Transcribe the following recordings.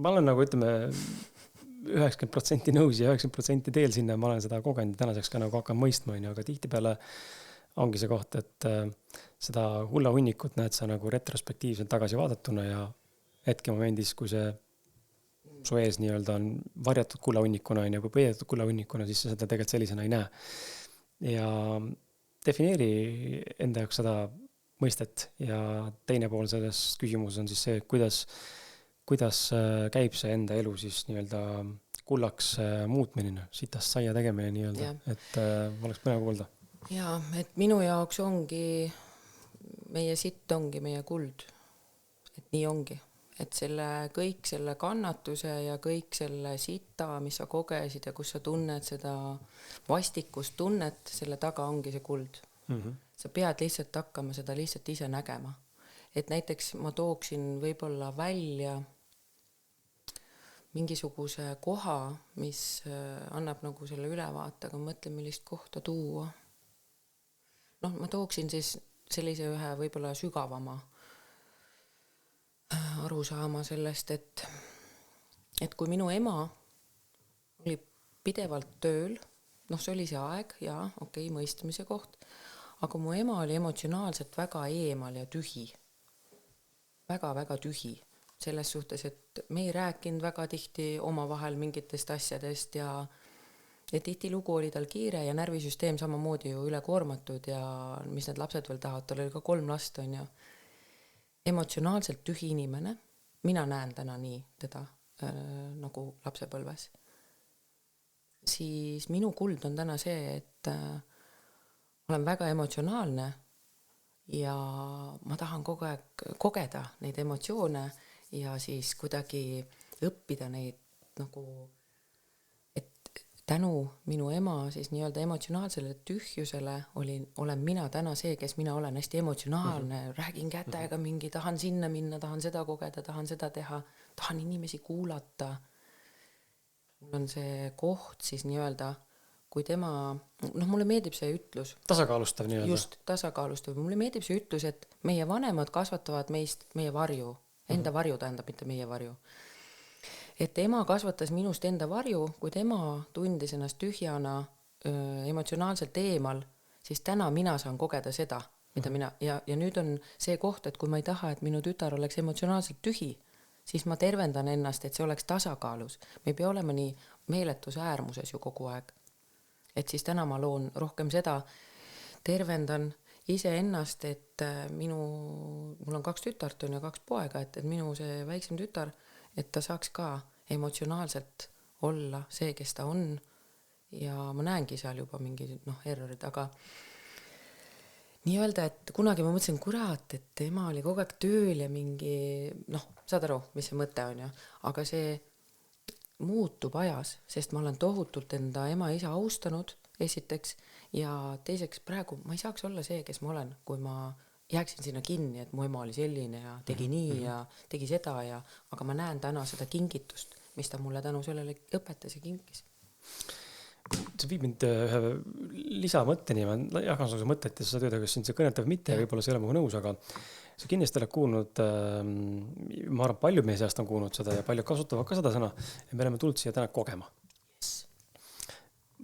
Ma olen nagu, ütleme, 90% nõus ja 90% teel sinna, ma olen seda kogenud tänaseks ka nagu hakkan mõistma, aga tihtipeale ongi see koht, et seda hulla hunnikut näed sa nagu retrospektiivselt tagasi vaadatuna ja hetkemomendis, kui see su ees nii-öelda on varjatud kullahunnikuna ja kui peidetud kullahunnikuna, siis sa seda tegelikult sellisena ei näe. Ja defineeri enda jaoks seda mõistet ja teine pool selles küsimus on siis see, kuidas käib see enda elu siis nii-öelda kullaks muutmine, sitast saia tegemine nii-öelda, et oleks põnev kuulda. Ja, et minu jaoks ongi, meie sitt ongi meie kuld. Et nii ongi. Et kõik selle kannatuse ja kõik selle sita, mis sa kogesid ja kus sa tunned seda vastikust tunnet, selle taga ongi see kuld. Sa pead lihtsalt hakkama seda lihtsalt ise nägema. Et näiteks ma tooksin võib-olla välja mingisuguse koha, mis annab nagu selle ülevaate, aga mõtlen, millist kohta tuua. Ma tooksin siis sellise ühe võib-olla sügavama arusaama sellest, et kui minu ema oli pidevalt tööl, see oli see aeg ja mõistmise koht, aga mu ema oli emotsionaalselt väga eemal ja tühi. Väga-väga tühi. Selles suhtes, et me ei rääkinud väga tihti omavahel mingitest asjadest ja tihti lugu oli tal kiire ja närvisüsteem samamoodi ju ülekoormatud ja mis need lapsed veel tahavad, tal oli ka 3 last on ja emotsionaalselt tühi inimene, mina näen täna nii teda nagu lapsepõlves, siis minu kuld on täna see, et olen väga emotsionaalne ja ma tahan kogu aeg kogeda neid emotsioone ja siis kuidagi õppida neid nagu tänu minu ema siis nii-öelda emotsionaalsele tühjusele olen mina täna see, kes mina olen hästi emotsionaalne, räägin kätega mingi, tahan sinna minna, tahan seda kogeda, tahan seda teha, tahan inimesi kuulata. Mul on see koht siis nii-öelda, kui tema, mulle meeldib see ütlus. Tasakaalustav nii-öelda. Just, tasakaalustav. Mulle meeldib see ütlus, et meie vanemad kasvatavad meist meie varju. Enda varju tähendab, mitte meie varju. Et ema kasvatas minust enda varju, kui tema tundis ennast tühjana, emotsionaalselt eemal, siis täna mina saan kogeda seda, mida mina, ja nüüd on see koht, et kui ma ei taha, et minu tütar oleks emotsionaalselt tühi, siis ma tervendan ennast, et see oleks tasakaalus. Me ei pea olema nii meeletus äärmuses ju kogu aeg. Et siis täna ma loon rohkem seda, tervendan ise ennast, et mul on 2 tütart ja 2 poega, et minu see väiksem tütar, et ta saaks ka emotsionaalselt olla see, kes ta on ja ma näengi seal juba mingi errorid, aga nii öelda, et kunagi ma mõtlesin, kurat, et tema oli kogu aeg tööl ja mingi, saad aru, mis see mõte on ja, aga see muutub ajas, sest ma olen tohutult enda ema isa austanud esiteks ja teiseks praegu ma ei saaks olla see, kes ma olen, kui ma jääksin sinna kinni, et mu ema oli selline ja tegi nii ja tegi seda aga ma näen täna seda kingitust, mis ta mulle tänu sellele õpetas ja kinkis. See viib mind ühe lisamõtteni, ma jagan sulle mõtted ja sa tööd, kas sind see kõnetab mitte ja võib-olla see ei ole muga nõus, aga sa kindlasti oled kuulnud, ma arvan, palju meie seast on kuulnud seda ja palju kasutavad ka seda sõna ja me oleme tulnud siia täna kogema.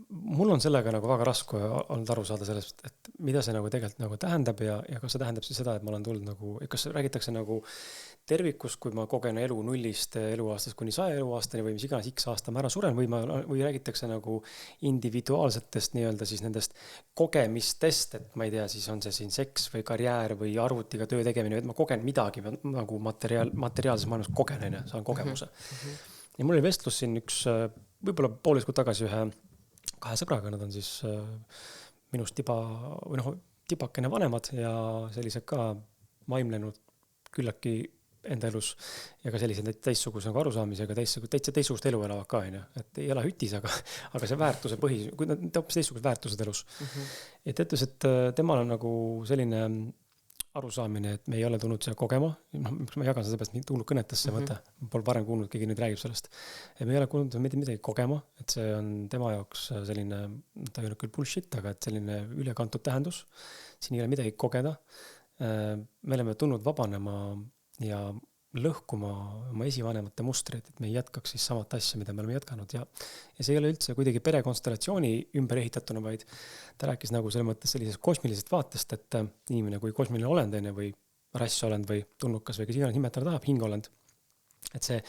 Mul on sellega nagu väga raske olnud aru saada sellest, et mida see nagu tegelikult nagu tähendab ja kas see tähendab siis seda, et ma olen tulnud nagu, kas räägitakse nagu tervikus, kui ma kogen elu 0-st eluaastast kuni 100 eluaastani või mis iganes X aasta ma ära suren või räägitakse nagu individuaalsetest nii-öelda siis nendest kogemistest, et ma ei tea, siis on see siin seks või karjäär või arvutiga töö tegemine, et ma kogen midagi nagu materiaalses maailmas kogen, saan kogemuse. Ja mul oli vestlus siin üks, võib-olla poolteist kuud tagasi ühe 2 sõbraga, nad on siis minust tipakene vanemad ja sellised ka vaimlenud küllaki enda elus ja ka sellised teistsuguse nagu arusaamisega, teistsugust elu elavad ka, et ei ela hütis, aga see väärtuse põhi, kui nad hoopis teistsugused väärtused elus. Et ütles, et temal on nagu selline arusaamine, et me ei ole tulnud siia kogema, ma jagan seda pärast tulnud kõnetasse, ma pole varem kuulnud, keegi nüüd räägib sellest, et me ei ole kuulnud midagi kogema, et see on tema jaoks selline, ta ei ole küll bullshit, aga et selline ülekantud tähendus, siin ei ole midagi kogeda, me oleme tulnud vabanema ja lõhkuma oma esivanemate mustreid, et me ei jätkaks siis samat asja, mida me oleme jätkanud ja see ei ole üldse kuidagi perekonstellatsiooni ümber ehitatuna, vaid ta rääkis nagu selles mõttes sellisest kosmilisest vaatest, et inimene kui kosmiline olend või rassolend või tulnukas või kes iganes nimetada tahab, hingolend. Et see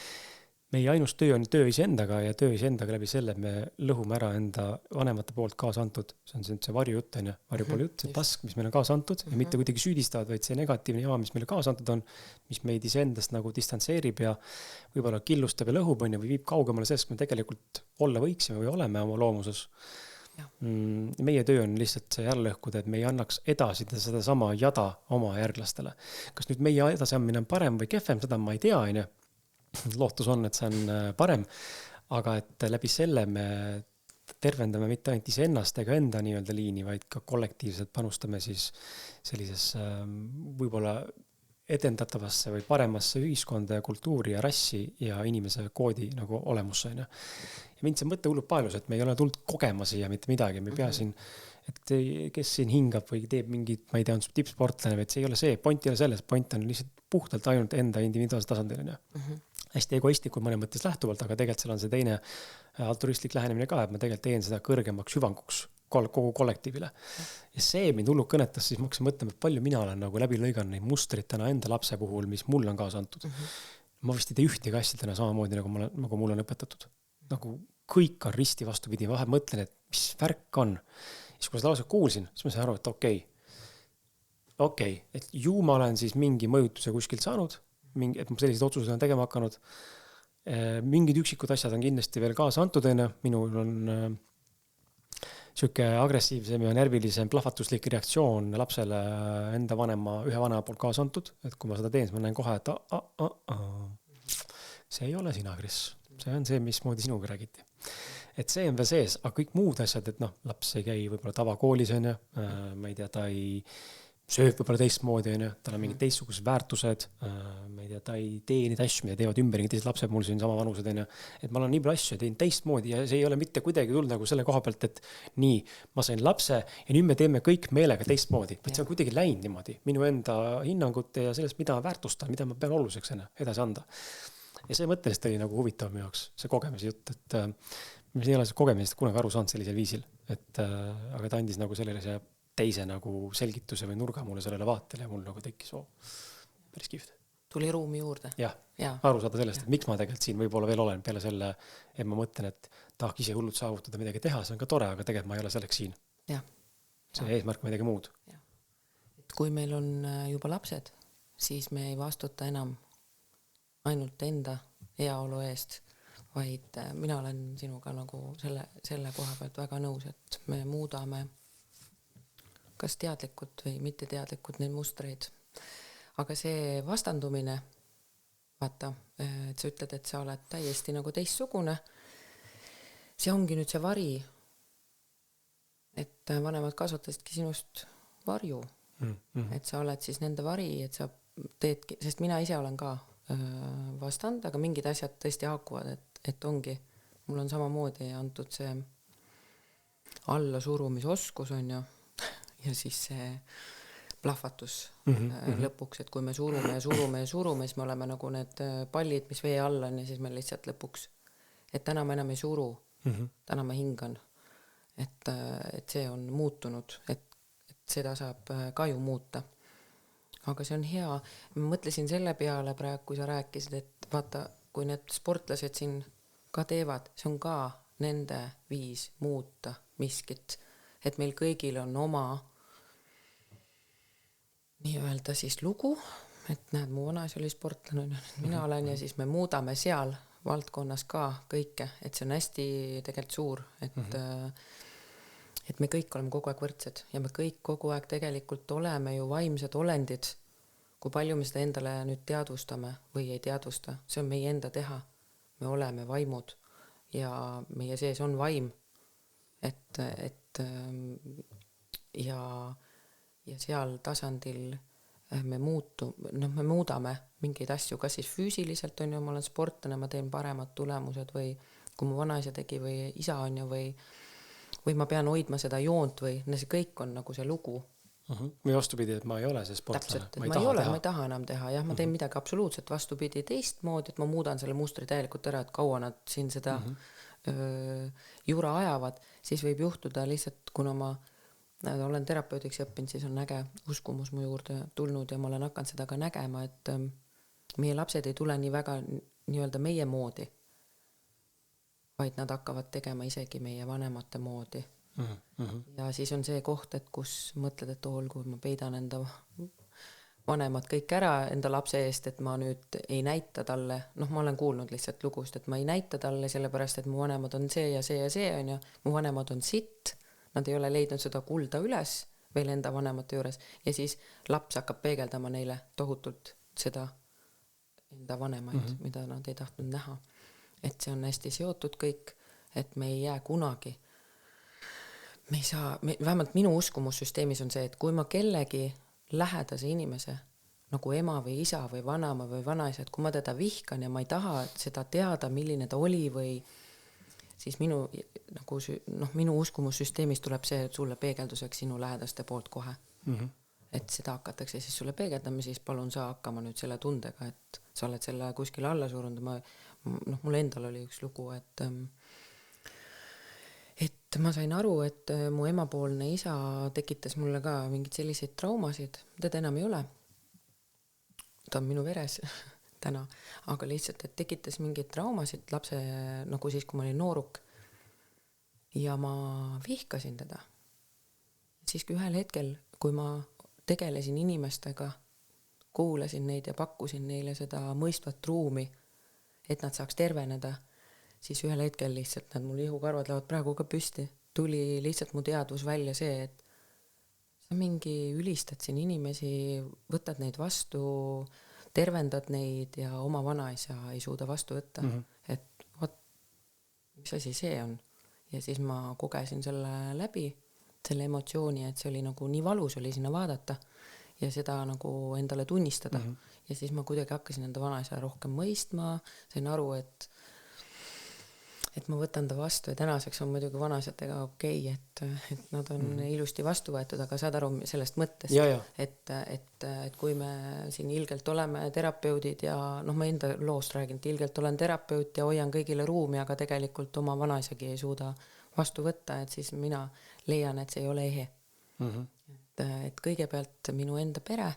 meie ainus töö on töö iseendaga ja töö iseendaga läbi selle, et me lõhume ära enda vanemate poolt kaasa antud. See on see varjujutt, varjupoole jutt, see task, mis meil on kaasa antud ja mitte kuidagi süüdistavad, vaid see negatiivne jama, mis meile kaasa antud on, mis meid iseendast nagu distantseerib ja võib-olla killustab ja lõhub või viib kaugemale sellest, kui me tegelikult olla võiksime või oleme oma loomuses. Meie töö on lihtsalt see ära lõhkuda, et me ei annaks edasi seda sama jada oma järglastele. Kas nüüd meie edasiammine on parem või kehvem, seda ma ei tea, lootus on, et see on parem, aga et läbi selle me tervendame mitte ainult iseennast ega enda nii-öelda liini, vaid ka kollektiivselt panustame siis sellises võib-olla edendatavasse või paremasse ühiskonda ja kultuuri ja rassi ja inimese koodi nagu olemusse. Ja mind see mõte hullub paelus, et me ei ole tulnud kogema siia mitte midagi, me ei pea siin, et kes siin hingab või teeb mingit, ma ei tea, on tippsportlane, et see ei ole see, point ei ole selles, point on lihtsalt puhtalt ainult enda individuaalse tasandil. Hästi egoistlikult mõne mõttes lähtuvalt, aga tegelikult seal on see teine altruistlik lähenemine ka, et ma tegelikult teen seda kõrgemaks hüvanguks kogu kollektiivile. Ja see mind hullult kõnetas, siis ma hakkasin mõtlema, et palju mina olen nagu läbi lõiganud neid mustrid täna enda lapse puhul, mis mul on kaasa antud. Ma vist ei tee ühtegi asja täna samamoodi, nagu mul on õpetatud. Nagu kõik on risti vastupidi, vahel mõtlen, et mis värk on. Siis kui ma seda lause kuulsin, siis ma sain aru, et okei, et ju ma olen siis mingi mõjutuse kuskilt saanud, et ma sellised otsused olen tegema hakanud. Mingid üksikud asjad on kindlasti veel kaasa antud, minul on siuke agressiivsem ja närvilisem plahvatuslik reaktsioon lapsele enda ühe vanema poolt kaasa antud, et kui ma seda teen, siis ma näen kohe, et see ei ole sina, Kris, see on see, mismoodi sinuga räägiti. Et see on veel sees, aga kõik muud asjad, et laps ei käi võib-olla tavakoolis, ma ei tea, ta ei sööb võib-olla teistmoodi, tal on mingid teistsugused väärtused, ma ei tea, ta ei tee neid asju, mida teevad ümber, teised lapsed mul siin sama vanused, et ma olen nii palju asju teen teistmoodi ja see ei ole mitte kuidagi tulnud nagu selle koha pealt, et nii, ma sain lapse ja nüüd me teeme kõik meelega teistmoodi, et see on kuidagi läinud niimoodi, minu enda hinnangute ja sellest, mida väärtustan, mida ma pean oluliseks edasi anda. Ja see mõtteliselt oli nagu huvitav minu jaoks, see kogemise jutt, et mis ei ole see kogemisest kunagi aru saanud sellisel viisil, aga ta andis nagu sellele see teise nagu selgituse või nurga mulle sellele vaatele ja mul nagu tekkis päris kihvt. Tuli ruumi juurde. Jah, aru saada sellest, et miks ma tegelikult siin võib-olla veel olen peale selle, et ma mõtlen, et tahaks ise hullult saavutada midagi teha, see on ka tore, aga tegelikult ma ei ole selleks siin. See eesmärk midagi muud. Et kui meil on juba lapsed, siis me ei vastuta enam ainult enda heaolu eest, vaid mina olen sinuga nagu selle koha pealt väga nõus, et me muudame kas teadlikud või mitte teadlikud neid mustreid. Aga see vastandumine, vaata, et sa ütled, et sa oled täiesti nagu teistsugune, see ongi nüüd see vari, et vanemad kasvatasidki sinust varju, et sa oled siis nende vari, et sa teedki, sest mina ise olen ka vastand, aga mingid asjad tõesti haakuvad, et ongi, mul on samamoodi antud see allasurumisoskus on ju, ja siis see plahvatus lõpuks, et kui me surume, siis me oleme nagu need pallid, mis vee all on ja siis me lihtsalt lõpuks, et täna ma enam ei suru, täna ma hingan, et see on muutunud, et seda saab ka ju muuta. Aga see on hea, ma mõtlesin selle peale praegu, kui sa rääkisid, et vaata, kui need sportlased siin ka teevad, see on ka nende viis muuta miskit, et meil kõigil on oma nii-öelda siis lugu, et näed, mu vanaisa oli sportlane, mina olen ja siis me muudame seal valdkonnas ka kõike, et see on hästi tegelikult suur, et me kõik oleme kogu aeg võrdsed ja me kõik kogu aeg tegelikult oleme ju vaimsed olendid, kui palju me seda endale nüüd teadvustame või ei teadvusta, see on meie enda teha, me oleme vaimud ja meie sees on vaim, et ja seal tasandil me muudame mingeid asju, kas siis füüsiliselt on ju, ma olen sportlane, ma teen paremad tulemused või kui mu vanaisa tegi või isa on ju või ma pean hoidma seda joont või see kõik on nagu see lugu, Või vastupidi, et ma ei ole see sportlane. Täpselt, et ma ei taha enam teha, jah, ma teen midagi absoluutselt vastupidi teistmoodi, et ma muudan selle mustri täielikult ära, et kaua nad siin seda jura ajavad, siis võib juhtuda lihtsalt, kuna ma olen terapeudiks õppinud, siis on äge uskumus mu juurde tulnud ja ma olen hakanud seda ka nägema, et meie lapsed ei tule nii väga nii-öelda meie moodi, vaid nad hakkavad tegema isegi meie vanemate moodi. Ja siis on see koht, et kus mõtled, et olgu, ma peidan enda vanemad kõik ära enda lapse eest, et ma nüüd ei näita talle, ma olen kuulnud lihtsalt lugust, et ma ei näita talle sellepärast, et mu vanemad on see ja see ja see on ja mu vanemad on sitt, nad ei ole leidnud seda kulda üles veel enda vanemate juures ja siis laps hakkab peegeldama neile tohutult seda enda vanemaid, mida nad ei tahtnud näha. Et see on hästi seotud kõik, et me ei jää kunagi. Me ei saa, vähemalt minu uskumussüsteemis on see, et kui ma kellegi lähedase inimese, nagu ema või isa või vanama või vanaisa, et kui ma teda vihkan ja ma ei taha seda teada, milline ta oli või siis minu uskumussüsteemis tuleb see sulle peegelduseks sinu lähedaste poolt kohe. Et seda hakatakse siis sulle peegeldama, siis palun saa hakkama nüüd selle tundega, et sa oled selle kuskile alla surunud. Mul endal oli üks lugu, et ma sain aru, et mu emapoolne isa tekitas mulle ka mingid selliseid traumasid, teda enam ei ole. Ta on minu veres täna, aga lihtsalt, et tekitas mingeid traumasid lapse, nagu siis, kui ma olin nooruk. Ja ma vihkasin teda. Siis kui ühel hetkel, kui ma tegelesin inimestega, kuulasin neid ja pakkusin neile seda mõistvat ruumi, et nad saaks terveneda, siis ühel hetkel lihtsalt nad mul ihukarvad lähevad praegu ka püsti. Tuli lihtsalt mu teadvus välja see, et sa mingi ülistad siin inimesi, võtad neid vastu, tervendad neid ja oma vanaisa ei suuda vastu võtta. Et mis asi see on? Ja siis ma kogesin selle läbi, selle emotsiooni, et see oli nagu nii valus oli sinna vaadata ja seda nagu endale tunnistada. Ja siis ma kuidagi hakkasin enda vanaisa rohkem mõistma, sain aru, et ma võtan ta vastu ja tänaseks on muidugi vanaisatega okei, et nad on ilusti vastu võetud, aga saad aru sellest mõttest, et kui me siin ilgelt oleme terapeudid ja ma enda loost räägin, et ilgelt olen terapeut ja hoian kõigile ruumi, aga tegelikult oma vanaisagi ei suuda vastu võtta, et siis mina leian, et see ei ole ehe. Et kõigepealt minu enda pere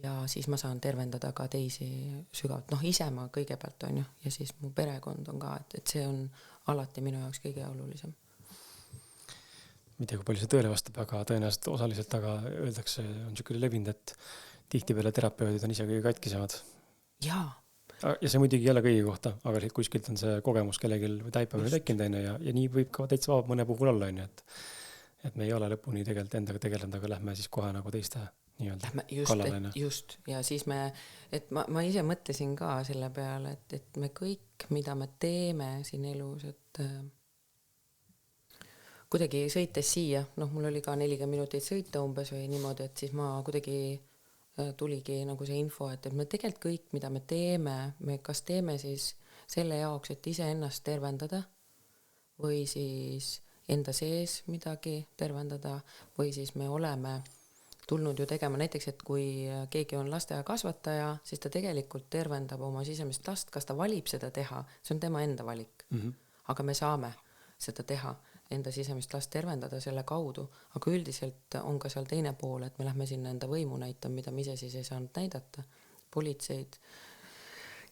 ja siis ma saan tervendada ka teisi sügavalt. Ise ma kõigepealt on ju ja siis mu perekond on ka, et see on alati minu jaoks kõige olulisem. Ma ei tea, kui palju see tõele vastab, aga tõenäoliselt osaliselt, aga öeldakse, on niisugune levinud, et tihtipeale terapeudid on ise kõige katkisemad. Jaa. Ja see muidugi ei ole kõigi kohta, aga kuskilt on see kogemus kellegil või taipamine tekkinud ja nii võib ka täitsa vabab mõne puhul olla, et me ei ole lõpuni tegelikult endaga tegelenud, aga lähme siis kohe nagu teiste just, ja siis ma ise mõtlesin ka selle peale, et me kõik, mida me teeme siin elus, et kuidagi sõites siia, mul oli ka 40 minutit sõita umbes või niimoodi, et siis ma kuidagi tuligi nagu see info, et me tegelikult kõik, mida me teeme, me kas teeme siis selle jaoks, et ise ennast tervendada või siis enda sees midagi tervendada või siis me oleme tulnud ju tegema näiteks, et kui keegi on lasteaia kasvataja, siis ta tegelikult tervendab oma sisemist last, kas ta valib seda teha, see on tema enda valik. Aga me saame seda teha, enda sisemist last tervendada selle kaudu, aga üldiselt on ka seal teine pool, et me lähme sinna enda võimu näitama, mida me ise siis ei saanud näidata. Politseid,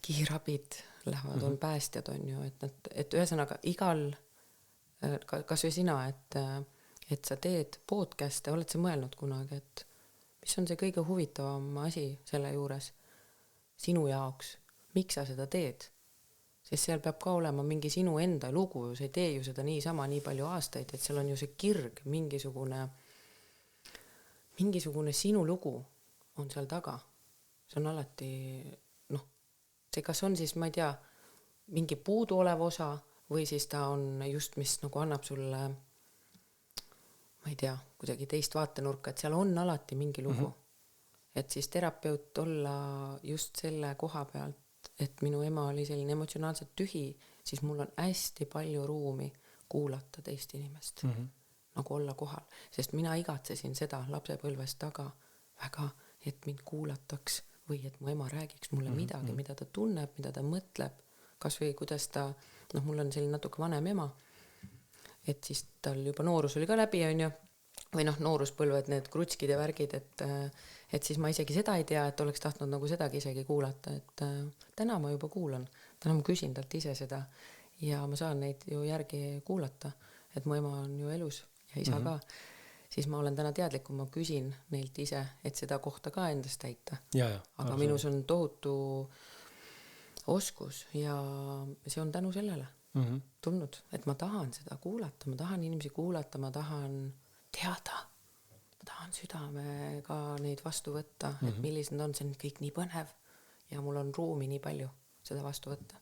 kiirabid lähevad, on päästjad on ju, et ühesõnaga igal, kas või sina, et sa teed podcast'e, oled sa mõelnud kunagi, et mis on see kõige huvitavam asi selle juures sinu jaoks, miks sa seda teed? Sest seal peab ka olema mingi sinu enda lugu, sa ei tee ju seda niisama nii palju aastaid, et seal on ju see kirg, mingisugune sinu lugu on seal taga. See on alati, see kas on siis, ma ei tea, mingi puudu olev osa või siis ta on just, mis nagu annab sulle ma ei tea, kuidagi teist vaatenurka, et seal on alati mingi lugu. Et siis terapeut olla just selle koha pealt, et minu ema oli selline emotsionaalselt tühi, siis mul on hästi palju ruumi kuulata teist inimest. nagu olla kohal, sest mina igatsesin seda lapsepõlvest taga väga, et mind kuulataks või et mu ema räägiks mulle midagi, mida ta tunneb, mida ta mõtleb, kas või kuidas ta, noh, mul on selline natuke vanem ema, et siis tal juba noorus oli ka läbi, on ju, või noh, nooruspõlved, need krutskid ja värgid, et siis ma isegi seda ei tea, et oleks tahtnud nagu sedagi isegi kuulata, et täna ma juba kuulan, täna ma küsin talt ise seda ja ma saan neid ju järgi kuulata, et mu ema on ju elus ja isa ka, siis ma olen täna teadlik, kui ma küsin neilt ise, et seda kohta ka endast täita. Aga minus on tohutu oskus ja see on tänu sellele tulnud, et ma tahan seda kuulata, ma tahan inimesi kuulata, ma tahan teada, ma tahan südamega neid vastu võtta, et millised on, see on kõik nii põnev ja mul on ruumi nii palju seda vastu võtta.